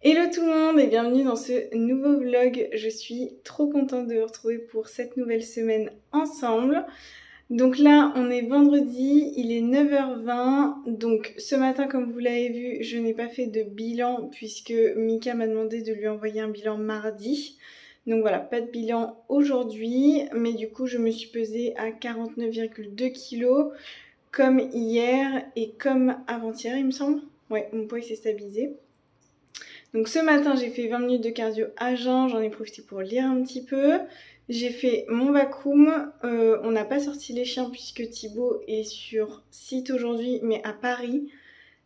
Hello tout le monde et bienvenue dans ce nouveau vlog. Je suis trop contente de vous retrouver pour cette nouvelle semaine ensemble. Donc là, on est vendredi, il est 9h20. Donc ce matin, comme vous l'avez vu, je n'ai pas fait de bilan puisque Mika m'a demandé de lui envoyer un bilan mardi. Donc voilà, pas de bilan aujourd'hui, mais du coup, je me suis pesée à 49,2 kg comme hier et comme avant-hier, il me semble. Ouais, mon poids il s'est stabilisé. Donc ce matin, j'ai fait 20 minutes de cardio à jeun, j'en ai profité pour lire un petit peu. J'ai fait mon vacuum, on n'a pas sorti les chiens puisque Thibaut est sur site aujourd'hui, mais à Paris.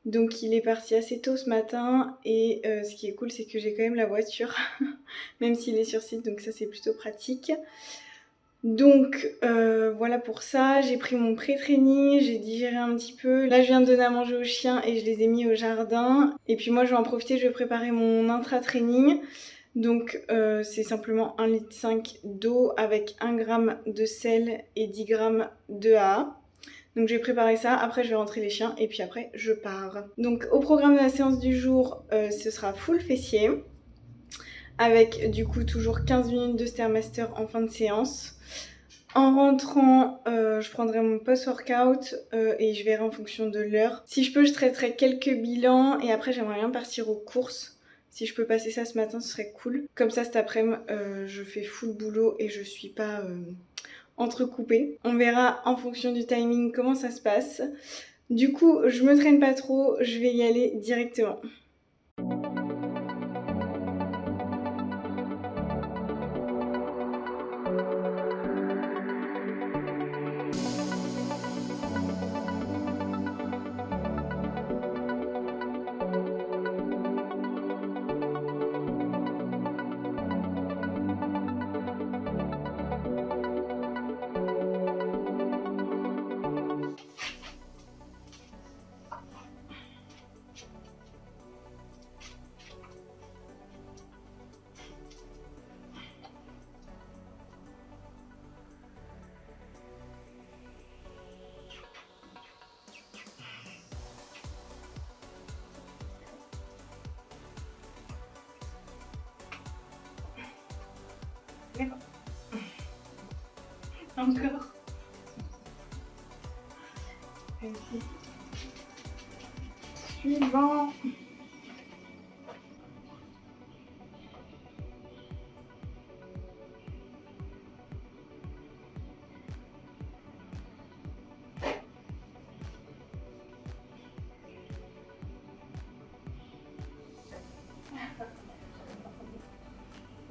Donc il est parti assez tôt ce matin et ce qui est cool, c'est que j'ai quand même la voiture, même s'il est sur site, donc ça c'est plutôt pratique. Donc voilà pour ça, j'ai pris mon pré-training, j'ai digéré un petit peu. Là je viens de donner à manger aux chiens et je les ai mis au jardin. Et puis moi je vais en profiter, je vais préparer mon intra-training. Donc c'est simplement 1,5 litre d'eau avec 1 g de sel et 10 g de AA. Donc je vais préparer ça, après je vais rentrer les chiens et puis après je pars. Donc au programme de la séance du jour, ce sera full fessier. Avec du coup toujours 15 minutes de Stairmaster en fin de séance. En rentrant, je prendrai mon post-workout et je verrai en fonction de l'heure. Si je peux, je traiterai quelques bilans et après j'aimerais bien partir aux courses. Si je peux passer ça ce matin, ce serait cool. Comme ça cet après-midi, je fais full boulot et je suis pas entrecoupée. On verra en fonction du timing comment ça se passe. Du coup, je me traîne pas trop, je vais y aller directement. Encore. Vas-y. Suivant.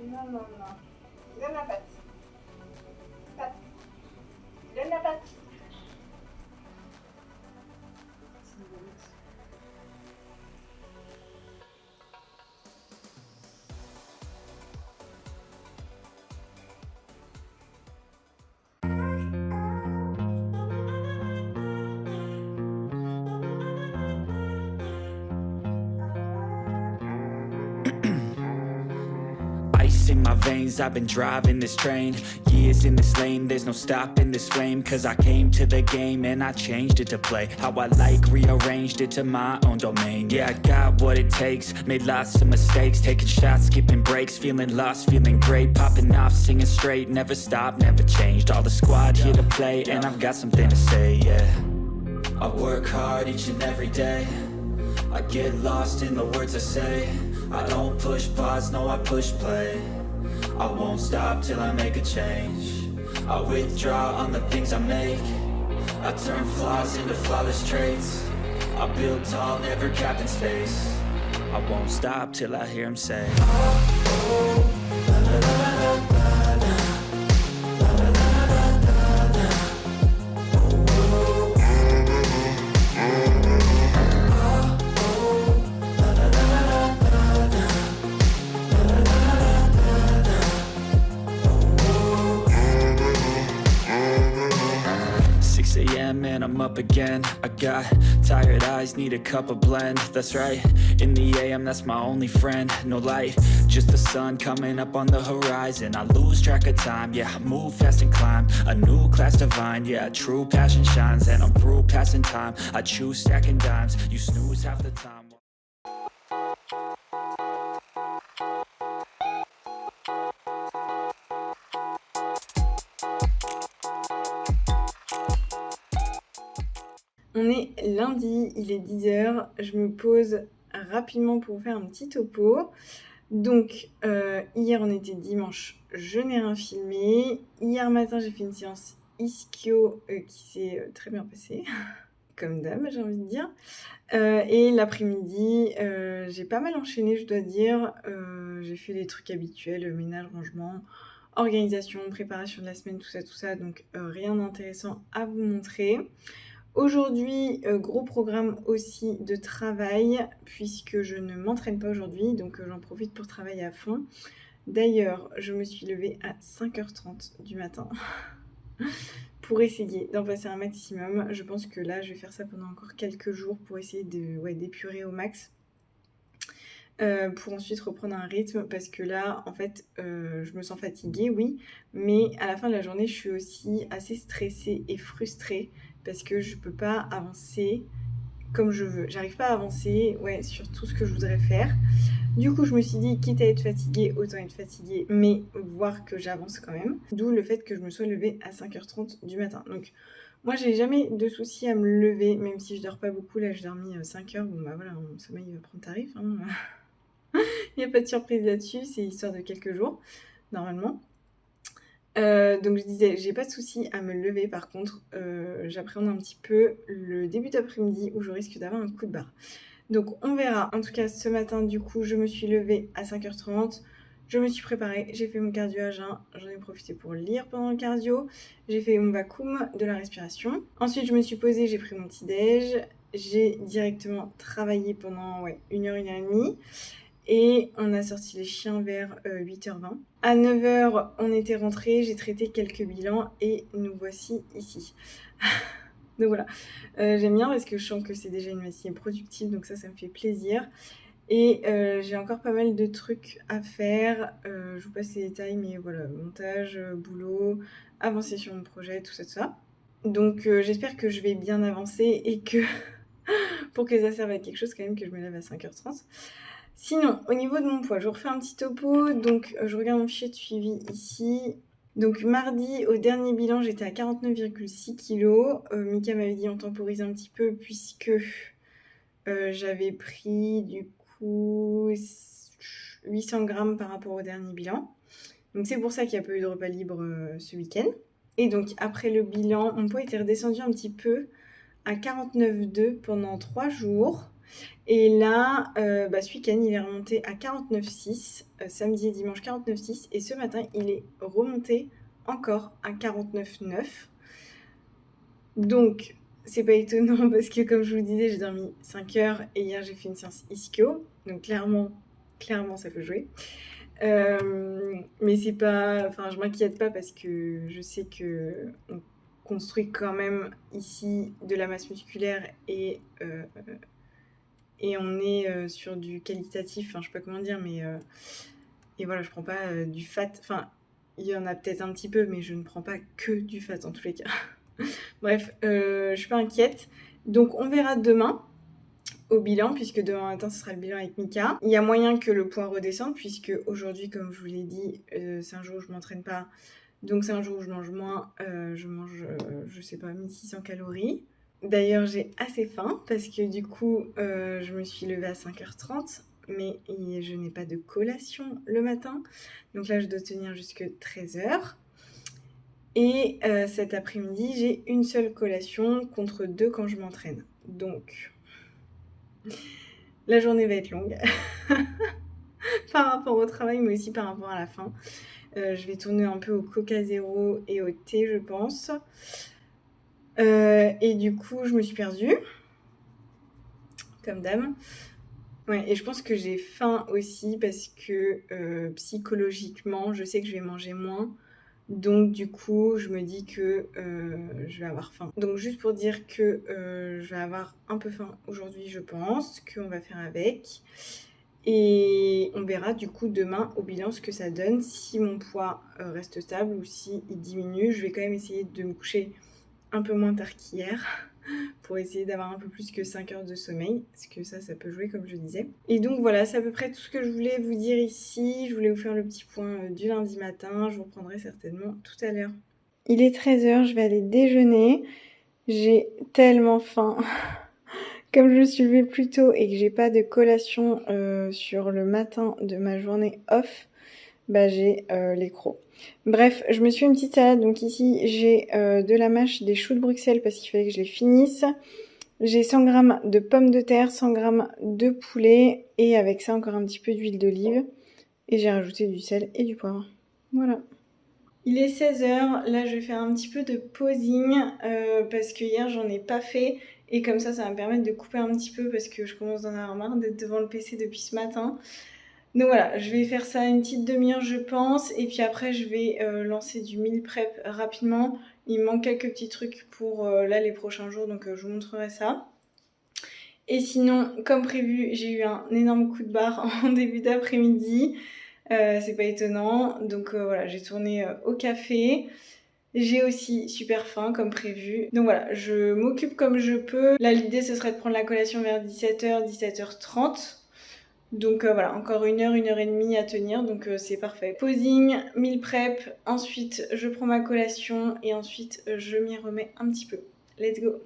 Non. Donne la patte. Donne la patte. Ice in my veins, I've been driving this train. Years in this lane, there's no stopping this flame. Cause I came to the game and I changed it to play how I like, rearranged it to my own domain. Yeah, I got what it takes, made lots of mistakes, taking shots, skipping breaks, feeling lost, feeling great, popping off, singing straight, never stopped, never changed. All the squad here to play and I've got something to say, yeah. I work hard each and every day, I get lost in the words I say. I don't push pause, no I push play. I won't stop till I make a change. I withdraw on the things I make. I turn flaws into flawless traits. I build tall, never capped in space. I won't stop till I hear him say, oh, la, la, la, la, la. And I'm up again. I got tired eyes, need a cup of blend. That's right, in the AM, that's my only friend. No light, just the sun coming up on the horizon. I lose track of time, yeah, I move fast and climb a new class divine, yeah, true passion shines. And I'm through passing time, I choose stacking dimes. You snooze half the time. On est lundi, il est 10h, je me pose rapidement pour vous faire un petit topo. Donc, hier on était dimanche, je n'ai rien filmé. Hier matin j'ai fait une séance ischio qui s'est très bien passée, comme d'hab j'ai envie de dire. Et l'après-midi, j'ai pas mal enchaîné je dois dire. J'ai fait les trucs habituels, ménage, rangement, organisation, préparation de la semaine, tout ça. Donc rien d'intéressant à vous montrer. Aujourd'hui, gros programme aussi de travail puisque je ne m'entraîne pas aujourd'hui, donc j'en profite pour travailler à fond. D'ailleurs, je me suis levée à 5h30 du matin pour essayer d'en passer un maximum. Je pense que là, je vais faire ça pendant encore quelques jours pour essayer d'épurer au max. Pour ensuite reprendre un rythme parce que là, en fait, je me sens fatiguée, oui, mais à la fin de la journée, je suis aussi assez stressée et frustrée parce que je peux pas avancer comme je veux. J'arrive pas à avancer sur tout ce que je voudrais faire. Du coup, je me suis dit, quitte à être fatiguée, autant être fatiguée, mais voir que j'avance quand même. D'où le fait que je me sois levée à 5h30 du matin. Donc, moi, j'ai jamais de souci à me lever, même si je dors pas beaucoup. Là, j'ai dormi 5 heures. Bon, bah voilà, mon sommeil va prendre tarif. Hein. Il n'y a pas de surprise là-dessus, c'est histoire de quelques jours, normalement. Donc je disais, j'ai pas de souci à me lever, par contre, j'appréhende un petit peu le début d'après-midi où je risque d'avoir un coup de barre. Donc on verra. En tout cas, ce matin, du coup, je me suis levée à 5h30. Je me suis préparée, j'ai fait mon cardio à jeun. J'en ai profité pour lire pendant le cardio. J'ai fait mon vacuum de la respiration. Ensuite, je me suis posée, j'ai pris mon petit déj. J'ai directement travaillé pendant 1h, 1h30. Et on a sorti les chiens vers 8h20. À 9h, on était rentrés, j'ai traité quelques bilans et nous voici ici. Donc voilà, j'aime bien parce que je sens que c'est déjà une matinée productive, donc ça me fait plaisir. Et j'ai encore pas mal de trucs à faire. Je vous passe les détails, mais voilà, montage, boulot, avancer sur mon projet, tout ça. Donc j'espère que je vais bien avancer et que pour que ça serve à quelque chose quand même que je me lève à 5h30. Sinon, au niveau de mon poids, je vous refais un petit topo. Donc, je regarde mon fichier de suivi ici. Donc, mardi, au dernier bilan, j'étais à 49,6 kg. Mika m'avait dit on temporise un petit peu puisque j'avais pris du coup 800 grammes par rapport au dernier bilan. Donc, c'est pour ça qu'il n'y a pas eu de repas libre ce week-end. Et donc, après le bilan, mon poids était redescendu un petit peu à 49,2 pendant 3 jours. Et là, ce week-end, il est remonté à 49,6, samedi et dimanche 49,6, et ce matin, il est remonté encore à 49,9. Donc, c'est pas étonnant parce que, comme je vous disais, j'ai dormi 5 heures et hier, j'ai fait une séance ischio. Donc, clairement, ça peut jouer. Mais c'est pas... Enfin, je m'inquiète pas parce que je sais que on construit quand même ici de la masse musculaire et on est sur du qualitatif, enfin je sais pas comment dire, mais et voilà, je prends pas du fat, enfin il y en a peut-être un petit peu, mais je ne prends pas que du fat en tous les cas. Bref, je suis pas inquiète. Donc on verra demain au bilan, puisque demain matin ce sera le bilan avec Mika. Il y a moyen que le poids redescende, puisque aujourd'hui, comme je vous l'ai dit, c'est un jour où je m'entraîne pas, donc c'est un jour où je mange moins, je mange, je sais pas, 1600 calories. D'ailleurs, j'ai assez faim parce que du coup, je me suis levée à 5h30, mais je n'ai pas de collation le matin. Donc là, je dois tenir jusque 13h. Et cet après-midi, j'ai une seule collation contre 2 quand je m'entraîne. Donc, la journée va être longue par rapport au travail, mais aussi par rapport à la faim. Je vais tourner un peu au Coca Zéro et au thé, je pense. Et du coup, je me suis perdue, comme d'hab. Ouais, et je pense que j'ai faim aussi parce que psychologiquement, je sais que je vais manger moins. Donc du coup, je me dis que je vais avoir faim. Donc juste pour dire que je vais avoir un peu faim aujourd'hui, je pense, qu'on va faire avec. Et on verra du coup demain au bilan ce que ça donne, si mon poids reste stable ou s'il diminue. Je vais quand même essayer de me coucher un peu moins tard qu'hier pour essayer d'avoir un peu plus que 5 heures de sommeil, parce que ça peut jouer comme je disais. Et donc voilà, c'est à peu près tout ce que je voulais vous dire ici. Je voulais vous faire le petit point du lundi matin. Je vous reprendrai certainement tout à l'heure. Il est 13h, je vais aller déjeuner. J'ai tellement faim. Comme je me suis levée plus tôt et que j'ai pas de collation sur le matin de ma journée off, bah j'ai les crocs. Bref, je me suis fait une petite salade. Donc ici, j'ai de la mâche, des choux de Bruxelles parce qu'il fallait que je les finisse. J'ai 100 g de pommes de terre, 100 g de poulet et avec ça encore un petit peu d'huile d'olive. Et j'ai rajouté du sel et du poivre. Voilà. Il est 16h, là je vais faire un petit peu de posing parce que hier j'en ai pas fait et comme ça va me permettre de couper un petit peu parce que je commence d'en avoir marre d'être devant le PC depuis ce matin. Donc voilà, je vais faire ça une petite demi-heure je pense et puis après je vais lancer du meal prep rapidement. Il me manque quelques petits trucs pour là les prochains jours donc je vous montrerai ça. Et sinon, comme prévu, j'ai eu un énorme coup de barre en début d'après-midi. C'est pas étonnant. Donc voilà, j'ai tourné au café. J'ai aussi super faim comme prévu. Donc voilà, je m'occupe comme je peux. Là, l'idée, ce serait de prendre la collation vers 17h, 17h30. Donc voilà, encore 1 heure, 1h30 à tenir. Donc c'est parfait. Posing, meal prep. Ensuite, je prends ma collation. Et ensuite, je m'y remets un petit peu. Let's go!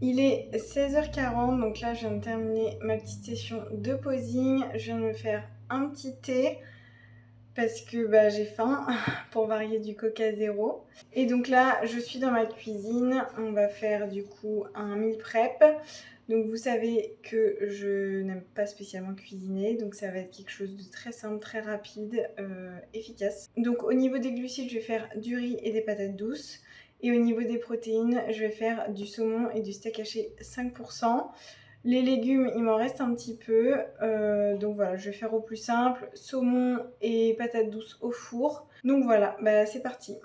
Il est 16h40, donc là je viens de terminer ma petite session de posing. Je viens de me faire un petit thé parce que j'ai faim pour varier du Coca Zéro. Et donc là je suis dans ma cuisine, on va faire du coup un meal prep. Donc vous savez que je n'aime pas spécialement cuisiner, donc ça va être quelque chose de très simple, très rapide, efficace. Donc au niveau des glucides, je vais faire du riz et des patates douces. Et au niveau des protéines, je vais faire du saumon et du steak haché 5%. Les légumes, il m'en reste un petit peu. Donc voilà, je vais faire au plus simple. Saumon et patates douces au four. Donc voilà, c'est parti.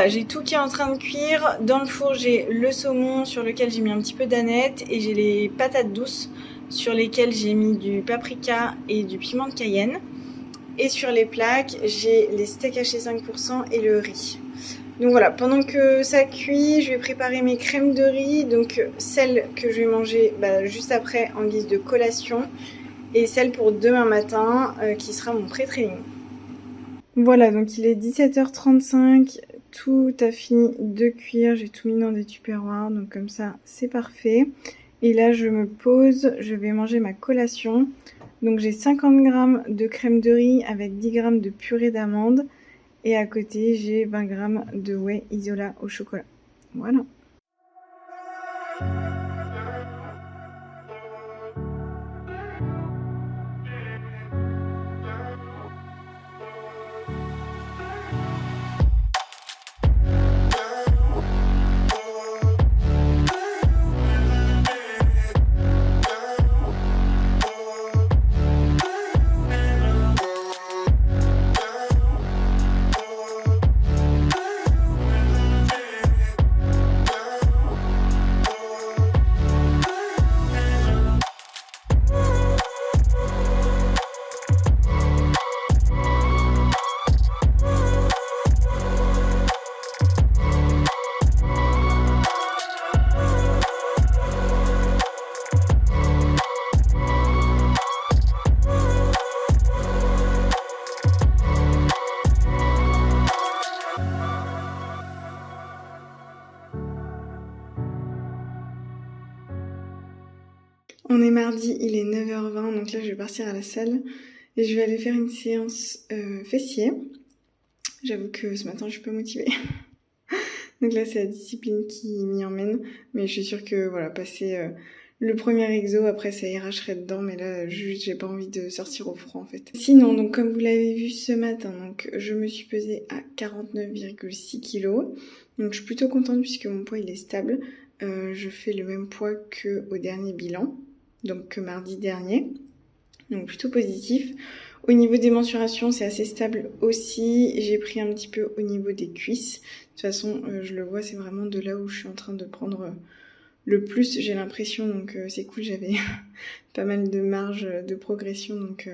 voilà, j'ai tout qui est en train de cuire. Dans le four, j'ai le saumon sur lequel j'ai mis un petit peu d'aneth et j'ai les patates douces sur lesquelles j'ai mis du paprika et du piment de Cayenne. Et sur les plaques, j'ai les steaks hachés 5% et le riz. Donc voilà, pendant que ça cuit, je vais préparer mes crèmes de riz. Donc celle que je vais manger juste après en guise de collation. Et celle pour demain matin qui sera mon pré-training. Voilà, donc il est 17h35. Tout a fini de cuire. J'ai tout mis dans des tupperwares. Donc comme ça, c'est parfait. Et là, je me pose. Je vais manger ma collation. Donc j'ai 50 g de crème de riz avec 10 g de purée d'amandes. Et à côté, j'ai 20 g de whey isola au chocolat. Voilà. On est mardi, il est 9h20, donc là je vais partir à la salle et je vais aller faire une séance fessier. J'avoue que ce matin je suis pas motivée. Donc là c'est la discipline qui m'y emmène, mais je suis sûre que voilà, passer le premier exo, après ça ira, je serai dedans, mais là juste j'ai pas envie de sortir au froid en fait. Sinon, donc comme vous l'avez vu ce matin, donc je me suis pesée à 49,6 kg, donc je suis plutôt contente puisque mon poids il est stable. Je fais le même poids qu'au dernier bilan, donc que mardi dernier, donc plutôt positif. Au niveau des mensurations, c'est assez stable aussi. J'ai pris un petit peu au niveau des cuisses. De toute façon, je le vois, c'est vraiment de là où je suis en train de prendre le plus, j'ai l'impression. Donc c'est cool, j'avais pas mal de marge de progression. Donc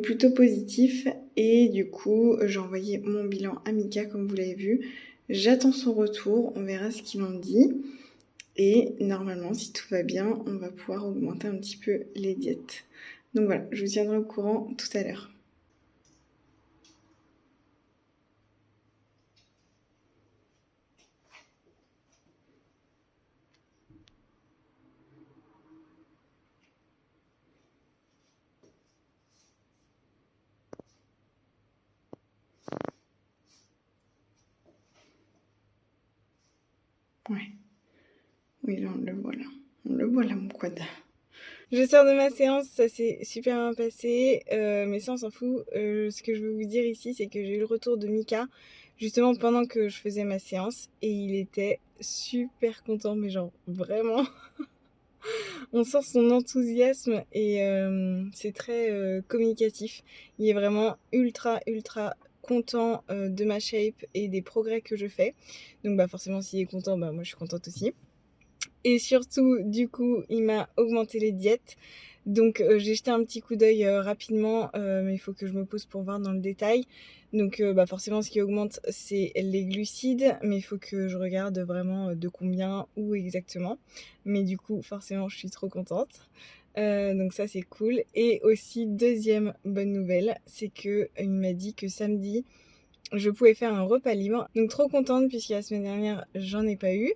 plutôt positif. Et du coup, j'ai envoyé mon bilan à Mika, comme vous l'avez vu. J'attends son retour, on verra ce qu'il en dit. Et normalement, si tout va bien, on va pouvoir augmenter un petit peu les diètes. Donc voilà, je vous tiendrai au courant tout à l'heure. Ouais. Oui, là, on le voit là. On le voit là, mon quad. Je sors de ma séance, ça s'est super bien passé, mais ça on s'en fout. Ce que je veux vous dire ici, c'est que j'ai eu le retour de Mika, justement pendant que je faisais ma séance, et il était super content, mais genre vraiment, on sent son enthousiasme et c'est très communicatif. Il est vraiment ultra content de ma shape et des progrès que je fais. Donc forcément s'il est content, moi je suis contente aussi. Et surtout, du coup, il m'a augmenté les diètes. Donc j'ai jeté un petit coup d'œil rapidement, mais il faut que je me pose pour voir dans le détail. Donc forcément, ce qui augmente, c'est les glucides, mais il faut que je regarde vraiment de combien, où exactement. Mais du coup, forcément, je suis trop contente. Donc ça, c'est cool. Et aussi, deuxième bonne nouvelle, c'est qu'il m'a dit que samedi, je pouvais faire un repas libre. Donc trop contente puisque la semaine dernière, j'en ai pas eu.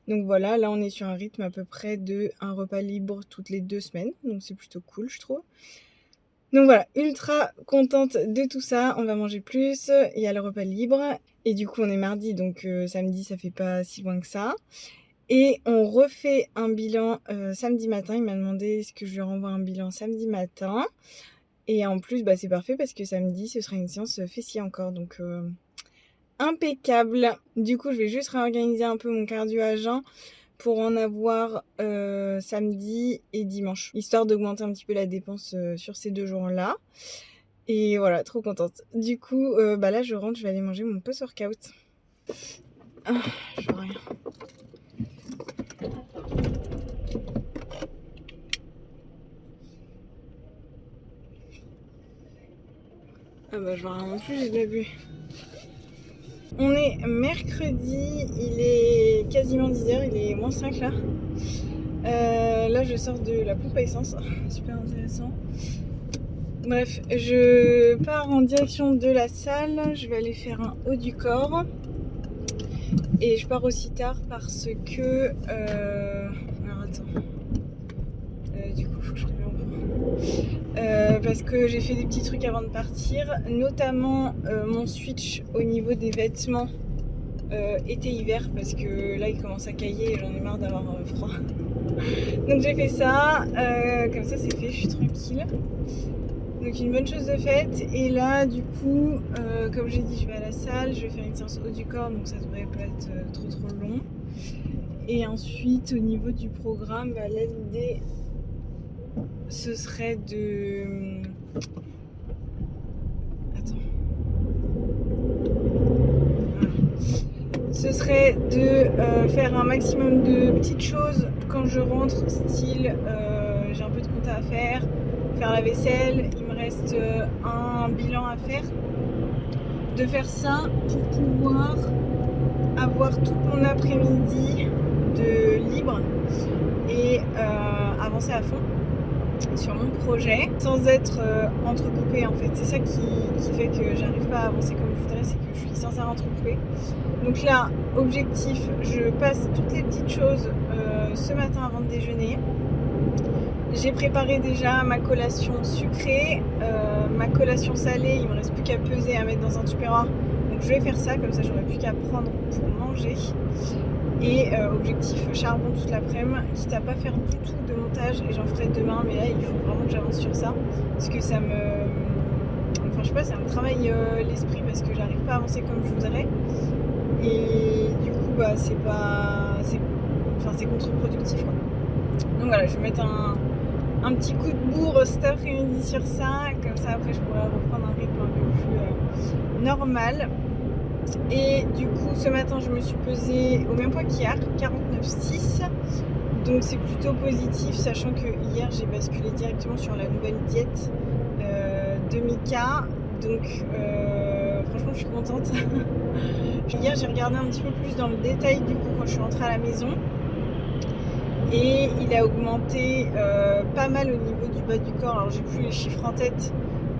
Donc voilà, là on est sur un rythme à peu près de un repas libre toutes les 2 semaines. Donc c'est plutôt cool, je trouve. Donc voilà, ultra contente de tout ça. On va manger plus, il y a le repas libre. Et du coup on est mardi, donc samedi ça fait pas si loin que ça. Et on refait un bilan samedi matin. Il m'a demandé est-ce que je lui renvoie un bilan samedi matin. Et en plus, c'est parfait parce que samedi, ce sera une séance fessier encore. Donc, impeccable. Du coup, je vais juste réorganiser un peu mon cardio à jeun pour en avoir samedi et dimanche. Histoire d'augmenter un petit peu la dépense sur ces 2 jours-là. Et voilà, trop contente. Du coup, là, je rentre, je vais aller manger mon post-workout. Ah, je vois rien. Ah bah je vois rien non plus, j'ai de la buée. On est mercredi, il est quasiment 10h, il est moins 5 là. Là je sors de la pompe à essence, super intéressant. Bref, je pars en direction de la salle, je vais aller faire un haut du corps. Et je pars aussi tard parce que... Alors attends. Du coup, il faut que je prévienne parce que j'ai fait des petits trucs avant de partir, notamment mon switch au niveau des vêtements été-hiver parce que là il commence à cailler et j'en ai marre d'avoir froid. Donc j'ai fait ça, comme ça c'est fait, je suis tranquille. Donc une bonne chose de faite. Et là du coup, comme j'ai dit, je vais à la salle, je vais faire une séance haut du corps, donc ça devrait pas être trop long. Et ensuite au niveau du programme, là l'idée ce serait de... Attends. Voilà. Ce serait de faire un maximum de petites choses quand je rentre, style j'ai un peu de compta à faire la vaisselle, il me reste un bilan à faire. De faire ça pour pouvoir avoir tout mon après-midi de libre et avancer à fond sur mon projet sans être entrecoupée en fait. C'est ça qui fait que j'arrive pas à avancer comme je voudrais, c'est que je suis sans arrêt entrecoupée. Donc là, objectif, je passe toutes les petites choses ce matin avant de déjeuner. J'ai préparé déjà ma collation sucrée, ma collation salée, il me reste plus qu'à peser, à mettre dans un tupperware. Donc je vais faire ça, comme ça j'aurai plus qu'à prendre pour manger. Et objectif charbon toute l'après-midi, quitte à pas faire du tout de montage, et j'en ferai demain, mais là il faut vraiment que j'avance sur ça, parce que ça me... Enfin je sais pas, ça me travaille l'esprit, parce que j'arrive pas à avancer comme je voudrais. Et du coup bah c'est pas... c'est contre-productif quoi. Donc voilà, je vais mettre un petit coup de bourre cet après-midi sur ça, comme ça après je pourrais reprendre un rythme un peu plus normal. Et du coup ce matin je me suis pesée au même poids qu'hier, 49,6, donc c'est plutôt positif, sachant que hier j'ai basculé directement sur la nouvelle diète de Mika, donc franchement je suis contente. Hier j'ai regardé un petit peu plus dans le détail du coup quand je suis rentrée à la maison. Et il a augmenté pas mal au niveau du bas du corps. Alors j'ai plus les chiffres en tête,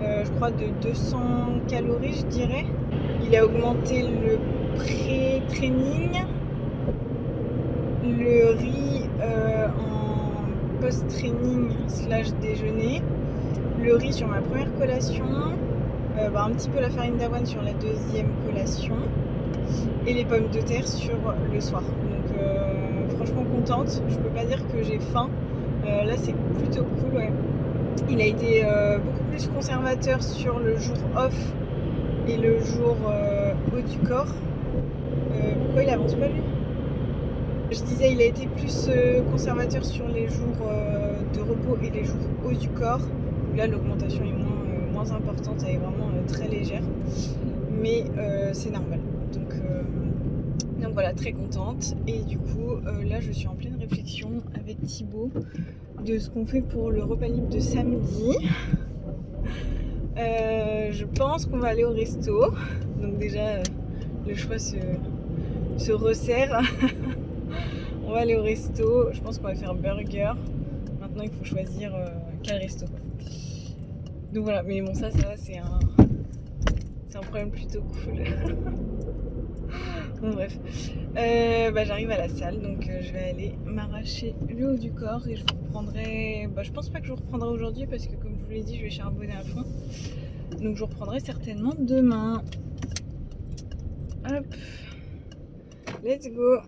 je crois de 200 calories je dirais. Il a augmenté le pré-training, le riz en post-training / déjeuner, le riz sur ma première collation, un petit peu la farine d'avoine sur la deuxième collation et les pommes de terre sur le soir. Donc franchement contente, je peux pas dire que j'ai faim, là c'est plutôt cool, ouais. Il a été beaucoup plus conservateur sur le jour off et le jour haut du corps. Pourquoi il avance pas lui? Je disais il a été plus conservateur sur les jours de repos et les jours haut du corps. Là l'augmentation est moins importante, elle est vraiment très légère, mais c'est normal. Donc voilà, très contente. Et du coup, là, je suis en pleine réflexion avec Thibaut de ce qu'on fait pour le repas libre de samedi. Je pense qu'on va aller au resto. Donc déjà, le choix se resserre. On va aller au resto. Je pense qu'on va faire burger. Maintenant, il faut choisir quel resto. Donc voilà, mais bon, ça va, c'est un problème plutôt cool. Bon bref, j'arrive à la salle, donc je vais aller m'arracher le haut du corps et je vous reprendrai, je pense pas que je vous reprendrai aujourd'hui parce que comme je vous l'ai dit je vais charbonner à fond, donc je vous reprendrai certainement demain. Hop, let's go.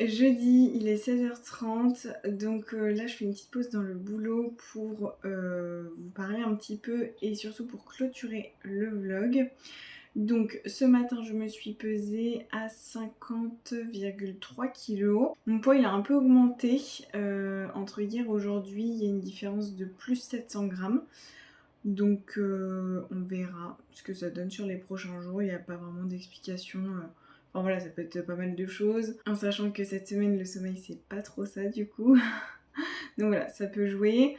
Jeudi, il est 16h30, donc là je fais une petite pause dans le boulot pour vous parler un petit peu et surtout pour clôturer le vlog. Donc ce matin je me suis pesée à 50,3 kg. Mon poids il a un peu augmenté entre hier et aujourd'hui, il y a une différence de plus 700 grammes. Donc on verra ce que ça donne sur les prochains jours, il n'y a pas vraiment d'explication. Enfin voilà, ça peut être pas mal de choses. En sachant que cette semaine le sommeil c'est pas trop ça du coup. Donc voilà, ça peut jouer.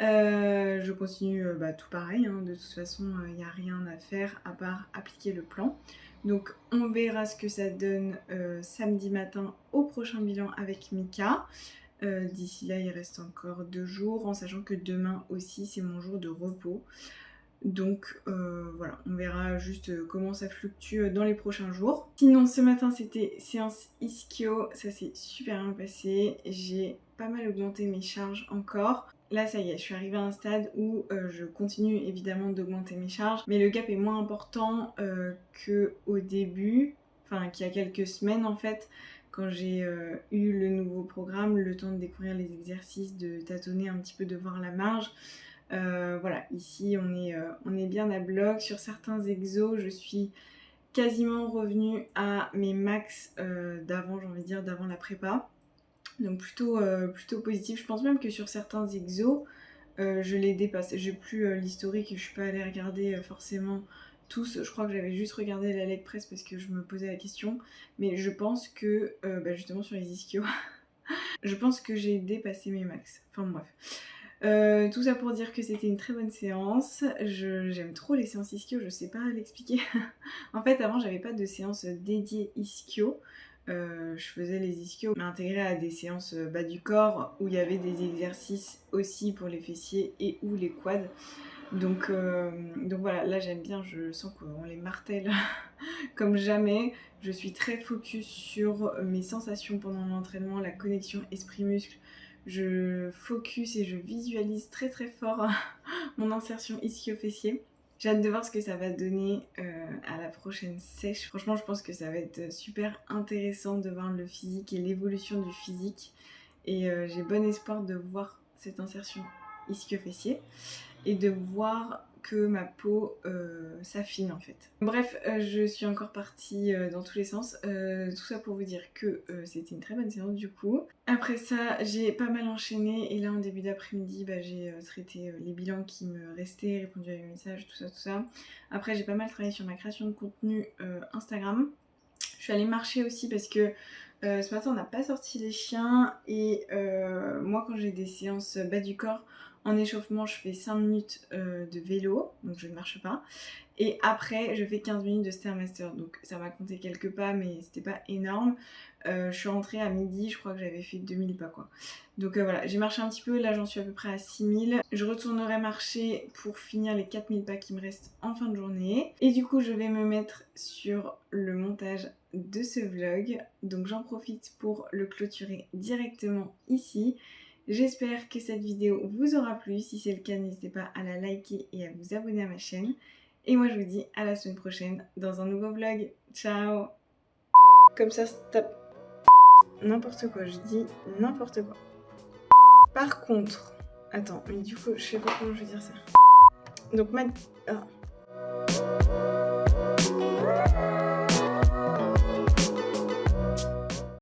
Je continue tout pareil, hein. De toute façon il n'y a rien à faire à part appliquer le plan. Donc on verra ce que ça donne samedi matin au prochain bilan avec Mika. D'ici là il reste encore 2 jours, en sachant que demain aussi c'est mon jour de repos. Donc voilà, on verra juste comment ça fluctue dans les prochains jours. Sinon ce matin c'était séance ischio, ça s'est super bien passé. J'ai pas mal augmenté mes charges encore. Là ça y est, je suis arrivée à un stade où je continue évidemment d'augmenter mes charges, mais le gap est moins important qu'au début, enfin qu'il y a quelques semaines en fait, quand j'ai eu le nouveau programme, le temps de découvrir les exercices, de tâtonner un petit peu, de voir la marge. Voilà, ici on est bien à bloc. Sur certains exos, je suis quasiment revenue à mes max d'avant, j'ai envie de dire, d'avant la prépa. Donc plutôt positif. Je pense même que sur certains exos, je les dépasse. J'ai plus l'historique, je suis pas allée regarder forcément tous. Je crois que j'avais juste regardé la leg press parce que je me posais la question. Mais je pense que, justement sur les ischios, je pense que j'ai dépassé mes max. Enfin bref. Tout ça pour dire que c'était une très bonne séance. J'aime trop les séances ischio, je sais pas l'expliquer. En fait avant j'avais pas de séance dédiée ischio. Je faisais les ischios mais intégrés à des séances bas du corps où il y avait des exercices aussi pour les fessiers et ou les quads. Donc voilà, là j'aime bien, je sens qu'on les martèle comme jamais. Je suis très focus sur mes sensations pendant l'entraînement, la connexion esprit-muscle. Je focus et je visualise très très fort mon insertion ischio-fessier. J'ai hâte de voir ce que ça va donner à la prochaine sèche. Franchement, je pense que ça va être super intéressant de voir le physique et l'évolution du physique. Et j'ai bon espoir de voir cette insertion ischio-fessier et de voir que ma peau s'affine en fait. Bref, je suis encore partie dans tous les sens. Tout ça pour vous dire que c'était une très bonne séance du coup. Après ça, j'ai pas mal enchaîné et là en début d'après-midi, j'ai traité les bilans qui me restaient, répondu à mes messages, tout ça. Après, j'ai pas mal travaillé sur ma création de contenu Instagram. Je suis allée marcher aussi parce que ce matin on n'a pas sorti les chiens et moi quand j'ai des séances bas du corps, en échauffement, je fais 5 minutes de vélo, donc je ne marche pas. Et après, je fais 15 minutes de Stairmaster. Donc ça m'a compté quelques pas, mais c'était pas énorme. Je suis rentrée à midi, je crois que j'avais fait 2000 pas quoi. Donc voilà, j'ai marché un petit peu, là j'en suis à peu près à 6000. Je retournerai marcher pour finir les 4000 pas qui me restent en fin de journée. Et du coup, je vais me mettre sur le montage de ce vlog. Donc j'en profite pour le clôturer directement ici. J'espère que cette vidéo vous aura plu. Si c'est le cas, n'hésitez pas à la liker et à vous abonner à ma chaîne. Et moi, je vous dis à la semaine prochaine dans un nouveau vlog. Ciao! Comme ça, tape n'importe quoi. Je dis n'importe quoi. Par contre... Attends, mais du coup, je sais pas comment je vais dire ça. Donc,